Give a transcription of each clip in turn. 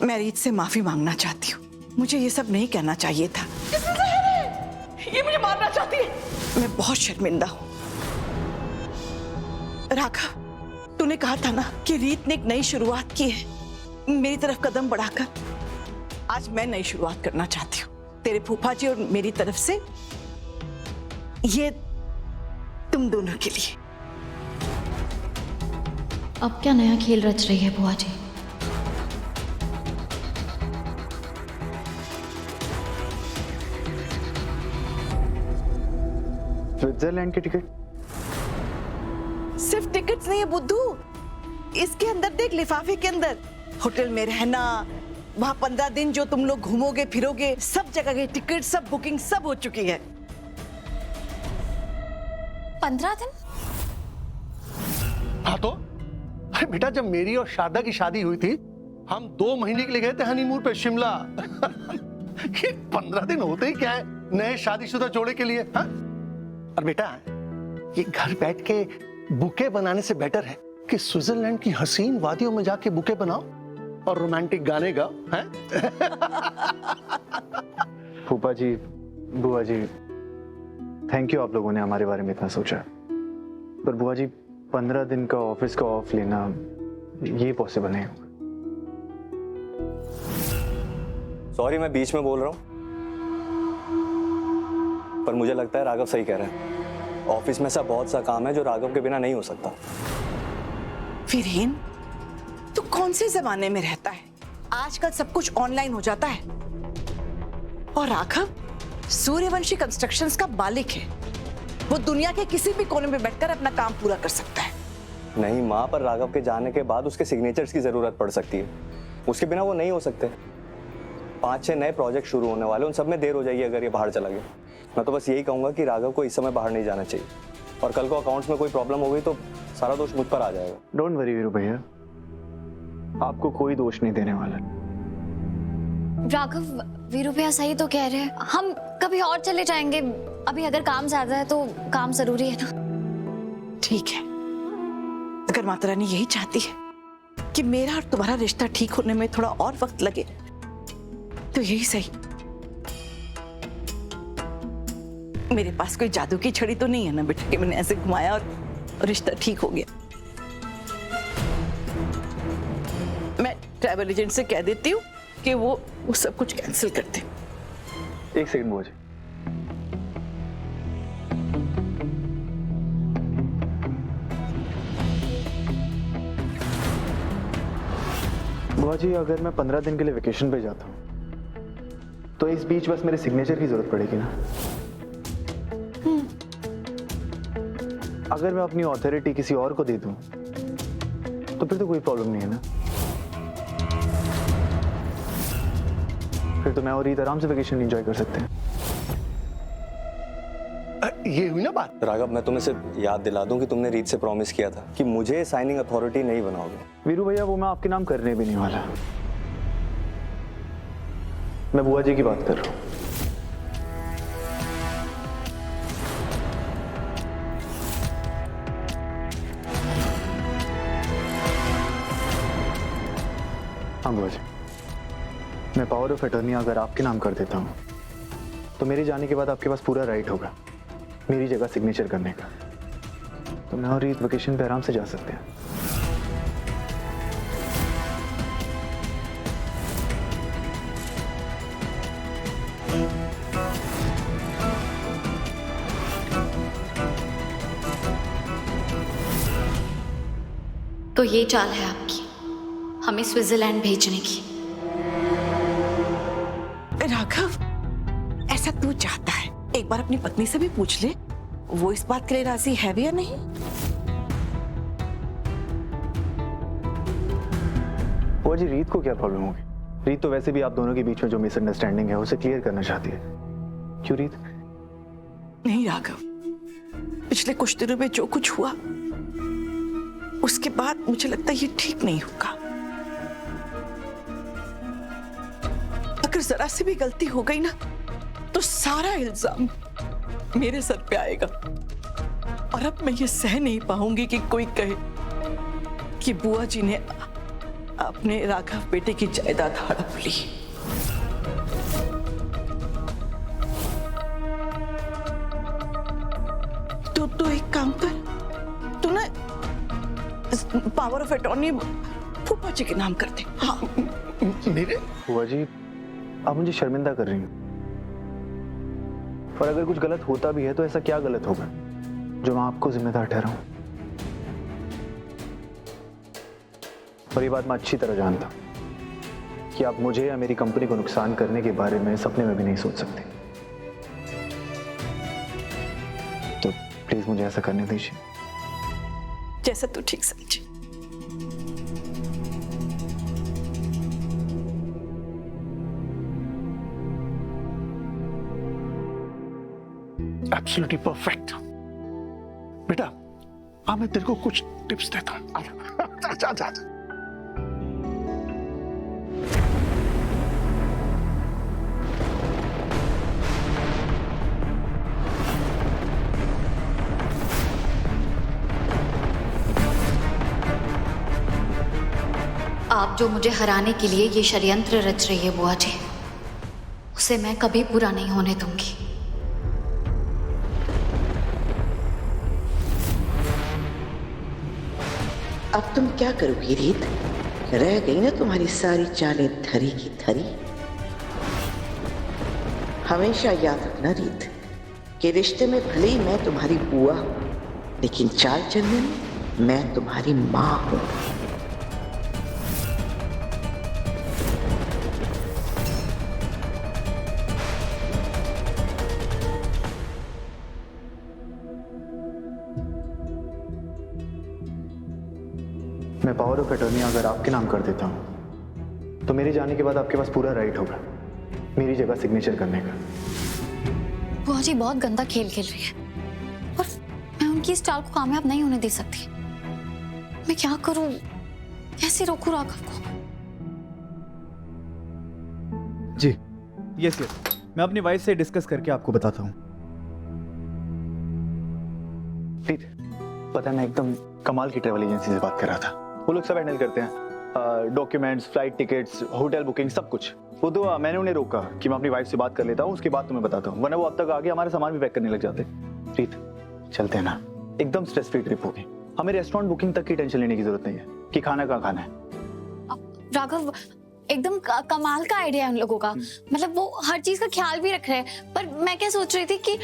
मैं रीत से माफी मांगना चाहती हूँ। मुझे ये सब नहीं कहना चाहिए था। ये मुझे मारना चाहती है। मैं बहुत शर्मिंदा हूँ। राघव, तूने कहा था ना कि रीत ने एक नई शुरुआत की है मेरी तरफ कदम बढ़ाकर। आज मैं नई शुरुआत करना चाहती हूँ तेरे फूफा जी और मेरी तरफ से, ये तुम दोनों के लिए। अब क्या नया खेल रच रही है बुआ जी? स्विट्जरलैंड की टिकट? सिर्फ टिकट्स नहीं है बुद्धू, इसके अंदर देख, लिफाफे के अंदर होटल में रहना, वहां 15 दिन जो तुम लोग घूमोगे फिरोगे, सब जगह की टिकट, सब बुकिंग सब हो चुकी है। 15 दिन? हाँ तो अरे बेटा, जब मेरी और शारदा की शादी हुई थी हम 2 महीने के लिए गए थे हनीमून पे शिमला। ये 15 दिन होते ही क्या है नए शादीशुदा जोड़े के लिए, हाँ? और बेटा, ये घर बैठ के बुके बनाने से बेटर है कि स्विट्जरलैंड की हसीन वादियों में जाके बुके बनाओ और रोमांटिक गाने गाओ, हैं? फूफा जी, बुआ जी, थैंक यू आप लोगों ने हमारे बारे में इतना सोचा। पर बुआ जी, 15 दिन का ऑफिस का ऑफ लेना ये पॉसिबल नहीं होगा। सॉरी, मैं बीच में बोल रहा हूँ, पर मुझे लगता है राघव सही कह रहा है। ऑफिस में ऐसा बहुत सा काम है जो राघव के बिना नहीं हो सकता। वीरेन, तू कौन से जमाने में रहता है? आजकल सब कुछ ऑनलाइन हो जाता है। और राघव सूर्यवंशी कंस्ट्रक्शंस का मालिक है, वो दुनिया के किसी भी कोने में बैठकर अपना काम पूरा कर सकता है। नहीं माँ, पर राघव के जाने के बाद उसके सिग्नेचर्स की जरूरत पड़ सकती है, उसके बिना वो नहीं हो सकते। 5-6 नए प्रोजेक्ट शुरू होने वाले, उन सब में देर हो जाएगी अगर ये बाहर चला गया। मैं तो बस यही कहूंगा कि राघव को इस समय बाहर नहीं जाना चाहिए, और कल को अकाउंट्स में कोई प्रॉब्लम हो गई तो सारा दोष मुझ पर आ जाएगा। डोंट वरी वीरू भैया, आपको कोई दोष नहीं देने वाला। राघव, वीरू भैया सही तो कह रहे हैं, हम कभी और चले जाएंगे। अभी अगर काम ज्यादा है तो काम जरूरी है ना। ठीक है, अगर माता रानी यही चाहती है कि मेरा और तुम्हारा रिश्ता ठीक होने में थोड़ा और वक्त लगे तो यही सही। मेरे पास कोई जादू की छड़ी तो नहीं है ना बेटा कि मैंने ऐसे घुमाया और रिश्ता ठीक हो गया। मैं ट्रैवल एजेंट से कह देती हूँ कि वो सब कुछ कैंसिल कर दे। 1 सेकंड बुआ जी। बुआ जी, अगर मैं 15 दिन के लिए वेकेशन पे जाता हूँ तो इस बीच बस मेरे सिग्नेचर की जरूरत पड़ेगी ना? अगर मैं अपनी ऑथोरिटी किसी और को दे दूं तो फिर तो कोई प्रॉब्लम नहीं है ना? फिर तो मैं और रीत आराम से वेकेशन एंजॉय कर सकते हैं। ये हुई ना बात। राघव, मैं तुम्हें सिर्फ याद दिला दूं कि तुमने रीत से प्रॉमिस किया था कि मुझे साइनिंग अथॉरिटी नहीं बनाओगे। वीरू भैया, वो मैं आपके नाम करने भी नहीं वाला। मैं बुआ जी की बात कर रहा हूँ। हाँ बुआ जी, मैं पावर ऑफ अटर्नी अगर आपके नाम कर देता हूँ तो मेरे जाने के बाद आपके पास पूरा राइट होगा मेरी जगह सिग्नेचर करने का। तो मैं और रीत वेकेशन पे आराम से जा सकते हैं। तो ये चाल है आपकी, हमें स्विट्जरलैंड भेजने की। राघव, ऐसा तू चाहता है, एक बार अपनी पत्नी से भी पूछ ले, वो इस बात के लिए राजी है भी या नहीं। बुआ जी, रीत को क्या प्रॉब्लम होगी? रीत तो वैसे भी आप दोनों के बीच में जो मिसअंडरस्टैंडिंग है उसे क्लियर करना चाहती है। क्यों रीत? नहीं राघव, पिछले कुछ दिनों में जो कुछ हुआ उसके बाद मुझे लगता है ये ठीक नहीं होगा। अगर जरा सी भी गलती हो गई ना तो सारा इल्जाम मेरे सर पे आएगा, और अब मैं ये सह नहीं पाऊंगी कि कोई कहे कि बुआ जी ने अपने राघव बेटे की जायदाद हड़प ली। तो एक काम कर, तू ना पावर ऑफ अटॉर्नी फूफा जी के नाम कर दे। हाँ मेरे बुआ जी, आप मुझे शर्मिंदा कर रही हैं। और अगर कुछ गलत होता भी है तो ऐसा क्या गलत होगा जो मैं आपको जिम्मेदार ठहराऊं? और ये बात मैं अच्छी तरह जानता हूं कि आप मुझे या मेरी कंपनी को नुकसान करने के बारे में सपने में भी नहीं सोच सकते। तो प्लीज मुझे ऐसा करने दीजिए। जैसा तू ठीक समझे। Absolutely perfect. बेटा हाँ, मैं तेरे को कुछ टिप्स देता हूँ। आजा, आजा, आजा। आप जो मुझे हराने के लिए ये षड्यंत्र रच रही है बुआ जी, उसे मैं कभी पूरा नहीं होने दूंगी। अब तुम क्या करोगी रीत? रह गई ना तुम्हारी सारी चालें धरी की धरी। हमेशा याद रखना रीत कि रिश्ते में भले ही मैं तुम्हारी बुआ हूं, लेकिन चाल चलने में मैं तुम्हारी मां हूं। मैं पावर ऑफ अटॉर्नी अगर आपके नाम कर देता हूं तो मेरे जाने के बाद आपके पास पूरा राइट होगा मेरी जगह सिग्नेचर करने का। बुआ जी बहुत गंदा खेल खेल रही है और मैं उनकी इस चाल को कामयाब नहीं होने दे सकती। मैं क्या करूं, कैसे रोकूं राघव को? जी यस, मैं अपनी वाइफ से डिस्कस करके आपको बताता हूँ। प्रीत, पता है मैं एकदम कमाल की ट्रैवल एजेंसी से बात कर रहा था। वो लोग सब हैंडल करते हैं, documents, flight tickets, hotel booking, सब कुछ। वो तो मैंने उन्हें रोका कि मैं अपनी वाइफ से बात कर लेता हूँ, उसके बाद तुम्हें बताता हूँ, वरना वो अब तक आगे हमारे सामान भी पैक करने लग जाते। प्रीत चलते हैं ना, एकदम स्ट्रेस फ्री ट्रिप होगी। हमें रेस्टोरेंट बुकिंग तक की टेंशन लेने की जरूरत नहीं है कि खाना कहाँ खाना है। राघव एकदम कमाल का आइडिया है उन लोगों का। मतलब वो हर चीज का ख्याल भी रख रहे हैं। पर मैं क्या सोच रही थी कि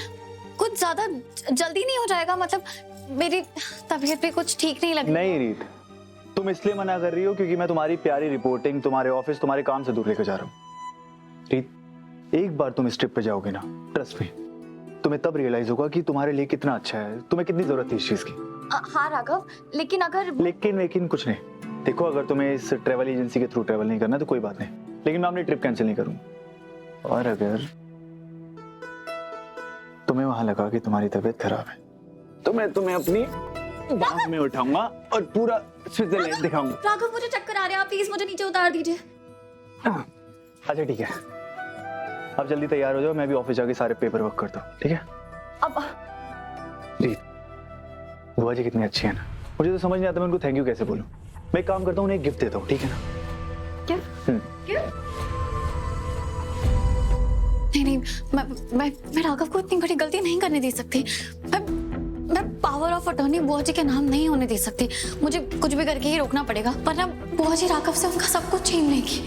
कुछ ज्यादा जल्दी नहीं हो जाएगा? मतलब मेरी तबीयत भी कुछ ठीक नहीं लग रही। नहीं रीत, तुम इसलिए मना कर रही हो क्योंकि मैं तुम्हारी प्यारी रिपोर्टिंग, तुम्हारे ऑफिस, तुम्हारे काम से दूर लेकर जा रहा हूँ। रीत, एक बार तुम इस ट्रिप पे जाओगे ना, ट्रस्ट मी, तुम्हें तब रियलाइज होगा कि तुम्हारे लिए कितना अच्छा है, तुम्हें कितनी जरूरत थी इस चीज की। हाँ राघव, लेकिन अगर लेकिन कुछ नहीं। देखो, अगर तुम्हें इस ट्रैवल एजेंसी के थ्रू ट्रैवल नहीं करना तो कोई बात नहीं, लेकिन मैं अपनी ट्रिप कैंसिल नहीं करूंगा। और अगर तुम्हें वहां लगा कि तुम्हारी तबीयत खराब है तो मैं तुम्हें अपनी बाहों में उठाऊंगा और पूरा स्विट्जरलैंड दिखाऊंगा। राघव मुझे चक्कर आ रहे हैं, आप प्लीज मुझे नीचे उतार दीजिए। अच्छा ठीक है, अब जल्दी तैयार हो जाओ, मैं भी ऑफिस जाके सारे पेपर वर्क करता हूँ, ठीक है? अब रीत, बुआ जी कितनी अच्छी है ना, मुझे तो समझ नहीं आता मैं उनको थैंक यू कैसे बोलूं। मैं एक काम करता हूँ, उन्हें एक गिफ्ट देता हूँ, ठीक है ना? नहीं, मैं राघव को इतनी बड़ी गलती नहीं करने दे सकती। मैं पावर ऑफ अटॉर्नी बुआ जी के नाम नहीं होने दे सकती। मुझे कुछ भी करके ही रोकना पड़ेगा, वरना बुआ जी राघव से उनका सब कुछ छीन लेगी।